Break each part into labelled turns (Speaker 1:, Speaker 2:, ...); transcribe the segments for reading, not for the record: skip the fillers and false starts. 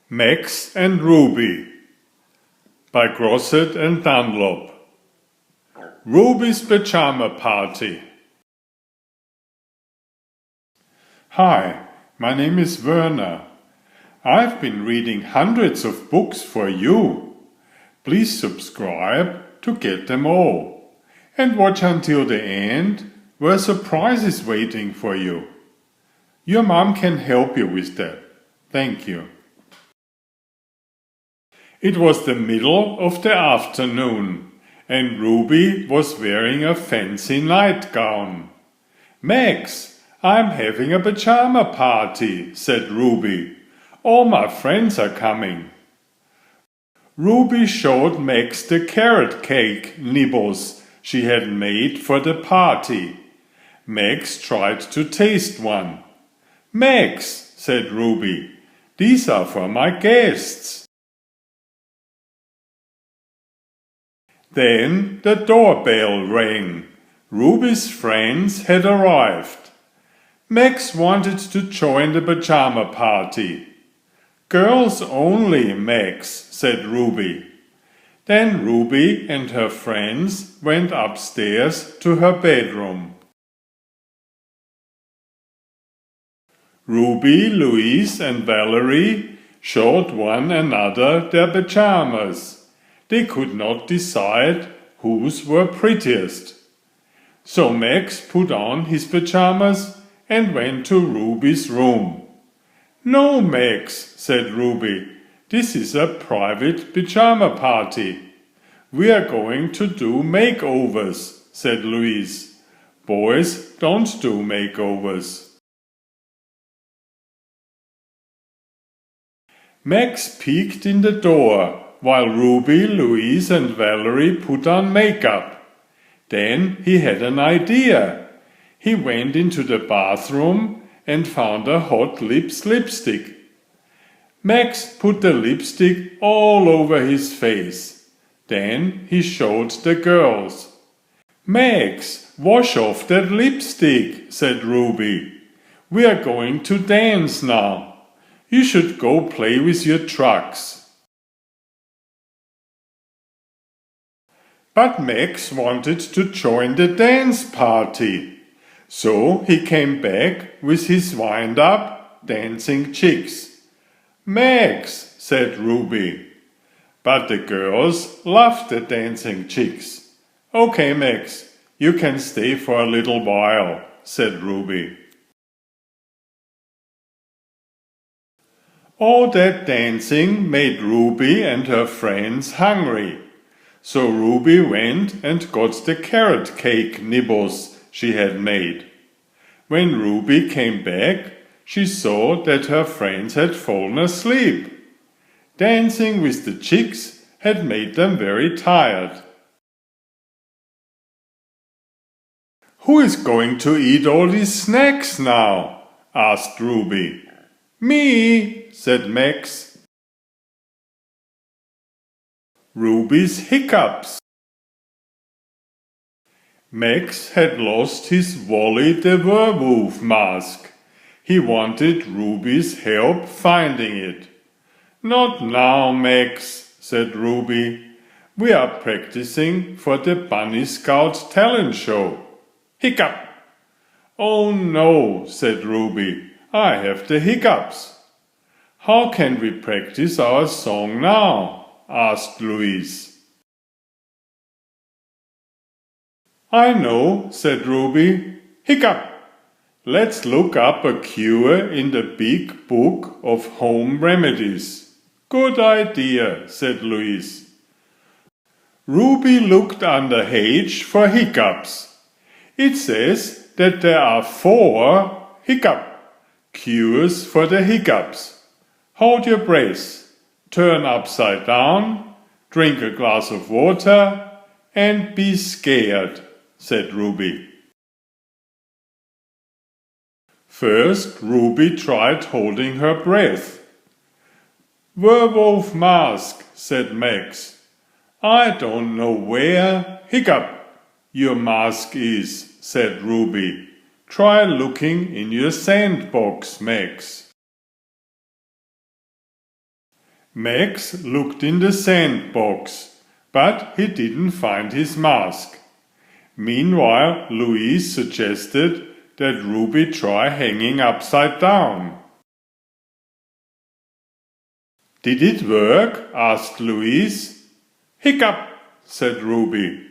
Speaker 1: Max and Ruby by Fosset and Dunlop. Ruby's Pajama Party. Hi, my name is Werner. I've been reading hundreds of books for you. Please subscribe to get them all. And watch until the end, where a surprise is waiting for you. Your mom can help you with that. Thank you. It was the middle of the afternoon, and Ruby was wearing a fancy nightgown. "Max, I'm having a pajama party," said Ruby. "All my friends are coming." Ruby showed Max the carrot cake nibbles she had made for the party. Max tried to taste one. "Max," said Ruby, "these are for my guests." Then the doorbell rang. Ruby's friends had arrived. Max wanted to join the pajama party. "Girls only, Max," said Ruby. Then Ruby and her friends went upstairs to her bedroom. Ruby, Louise, and Valerie showed one another their pajamas. They could not decide whose were prettiest. So Max put on his pajamas and went to Ruby's room. "No, Max," said Ruby, "this is a private pajama party." "We are going to do makeovers," said Louise. "Boys don't do makeovers." Max peeked in the door while Ruby, Louise, and Valerie put on makeup. Then he had an idea. He went into the bathroom and found a hot lips lipstick. Max put the lipstick all over his face. Then he showed the girls. "Max, wash off that lipstick," said Ruby. "We are going to dance now. You should go play with your trucks." But Max wanted to join the dance party, so he came back with his wind-up dancing chicks. "Max," said Ruby. But the girls loved the dancing chicks. "Okay, Max, you can stay for a little while," said Ruby. All that dancing made Ruby and her friends hungry. So Ruby went and got the carrot cake nibbles she had made. When Ruby came back, she saw that her friends had fallen asleep. Dancing with the chicks had made them very tired. "Who is going to eat all these snacks now?" asked Ruby. "Me," said Max. Ruby's Hiccups. Max had lost his Wally the werewolf mask. He wanted Ruby's help finding it. "Not now, Max," said Ruby. "We are practicing for the Bunny Scout talent show. Hiccup!" "Oh no," said Ruby. "I have the hiccups." "How can we practice our song now?" asked Louise. "I know," said Ruby. "Hiccup! Let's look up a cure in the big book of home remedies." "Good idea," said Louise. Ruby looked under H for hiccups. It says that there are 4 cures for the hiccups. Hold your breath. Turn upside down, drink a glass of water, and be scared, said Ruby. First, Ruby tried holding her breath. "Werewolf mask," said Max. "I don't know where your mask is," said Ruby. "Try looking in your sandbox, Max." Max looked in the sandbox, but he didn't find his mask. Meanwhile, Louise suggested that Ruby try hanging upside down. "Did it work?" asked Louise. "Hiccup," said Ruby.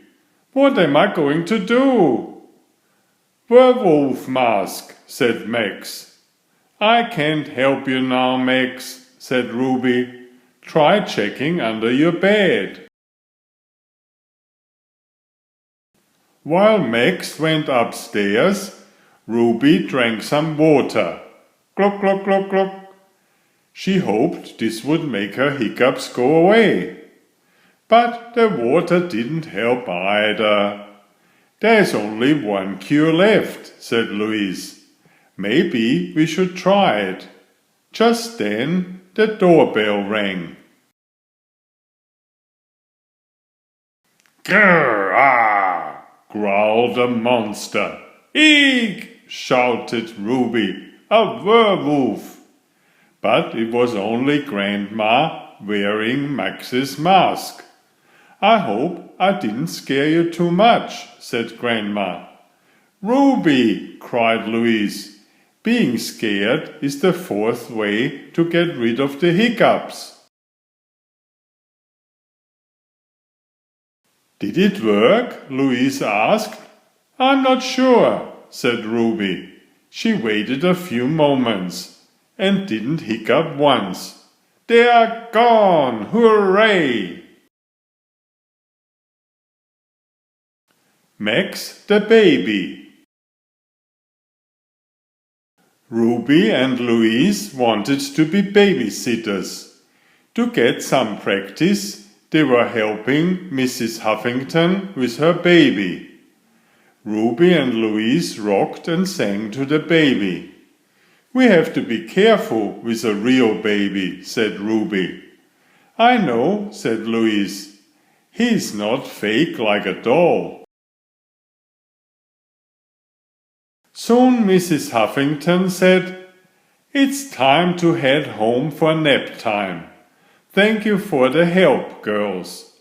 Speaker 1: "What am I going to do?" "Werewolf mask," said Max. "I can't help you now, Max," said Ruby. "Try checking under your bed." While Max went upstairs, Ruby drank some water. Glug, glug, glug, glug. She hoped this would make her hiccups go away. But the water didn't help either. "There's only one cure left," said Louise. "Maybe we should try it." Just then the doorbell rang. "Grrr! growled the monster. "Eek!" shouted Ruby. "A werewolf!" But it was only Grandma wearing Max's mask. "I hope I didn't scare you too much," said Grandma. "Ruby!" cried Louise. "Being scared is the fourth way to get rid of the hiccups." "Did it work?" Louise asked. "I'm not sure," said Ruby. She waited a few moments and didn't hiccup once. "They are gone! Hooray!" Max the baby. Ruby and Louise wanted to be babysitters. To get some practice, they were helping Mrs. Huffington with her baby. Ruby and Louise rocked and sang to the baby. "We have to be careful with a real baby," said Ruby. "I know," said Louise. "He's not fake like a doll." Soon Mrs. Huffington said, "It's time to head home for nap time. Thank you for the help, girls."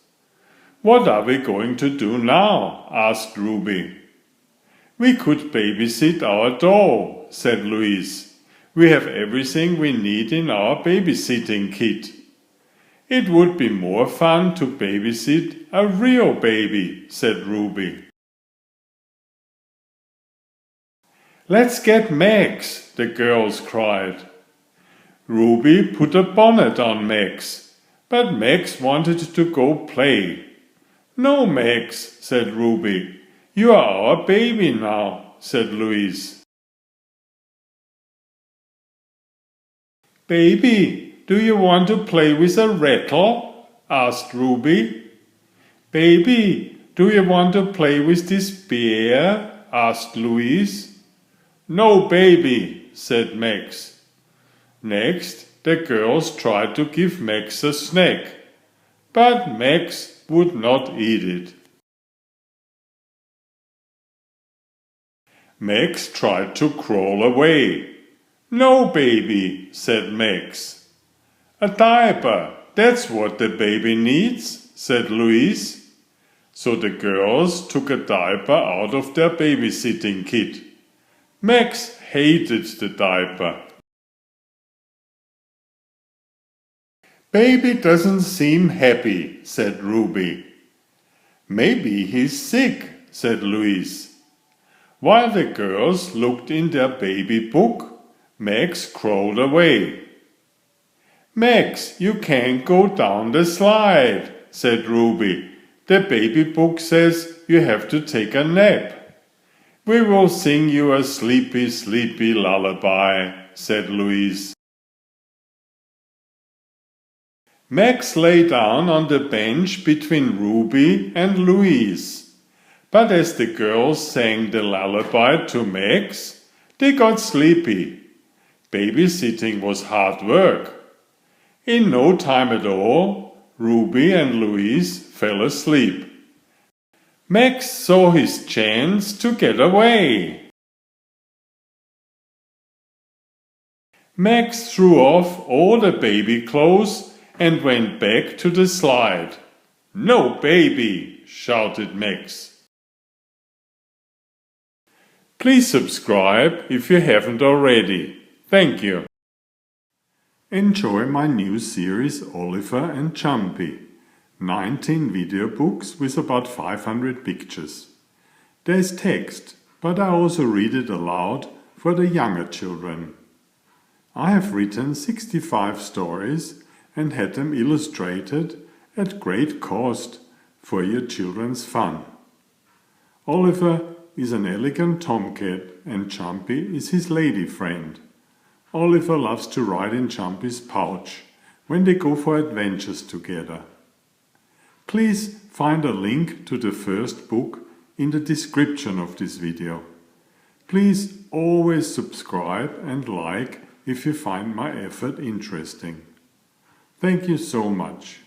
Speaker 1: "What are we going to do now?" asked Ruby. "We could babysit our doll," said Louise. "We have everything we need in our babysitting kit." "It would be more fun to babysit a real baby," said Ruby. "Let's get Max," the girls cried. Ruby put a bonnet on Max, but Max wanted to go play. "No, Max," said Ruby. "You are our baby now," said Louise. "Baby, do you want to play with a rattle?" asked Ruby. "Baby, do you want to play with this bear?" asked Louise. "No, baby," said Max. Next, the girls tried to give Max a snack, but Max would not eat it. Max tried to crawl away. "No, baby," said Max. "A diaper, that's what the baby needs," said Louise. So the girls took a diaper out of their babysitting kit. Max hated the diaper. "Baby doesn't seem happy," said Ruby. "Maybe he's sick," said Louise. While the girls looked in their baby book, Max crawled away. "Max, you can't go down the slide," said Ruby. "The baby book says you have to take a nap." "We will sing you a sleepy, sleepy lullaby," said Louise. Max lay down on the bench between Ruby and Louise. But as the girls sang the lullaby to Max, they got sleepy. Babysitting was hard work. In no time at all, Ruby and Louise fell asleep. Max saw his chance to get away. Max threw off all the baby clothes and went back to the slide. "No, baby!" shouted Max. Please subscribe if you haven't already. Thank you. Enjoy my new series Oliver and Jumpy. 19 video books with about 500 pictures. There is text, but I also read it aloud for the younger children. I have written 65 stories and had them illustrated at great cost for your children's fun. Oliver is an elegant tomcat and Jumpy is his lady friend. Oliver loves to ride in Jumpy's pouch when they go for adventures together. Please find a link to the first book in the description of this video. Please always subscribe and like if you find my effort interesting. Thank you so much.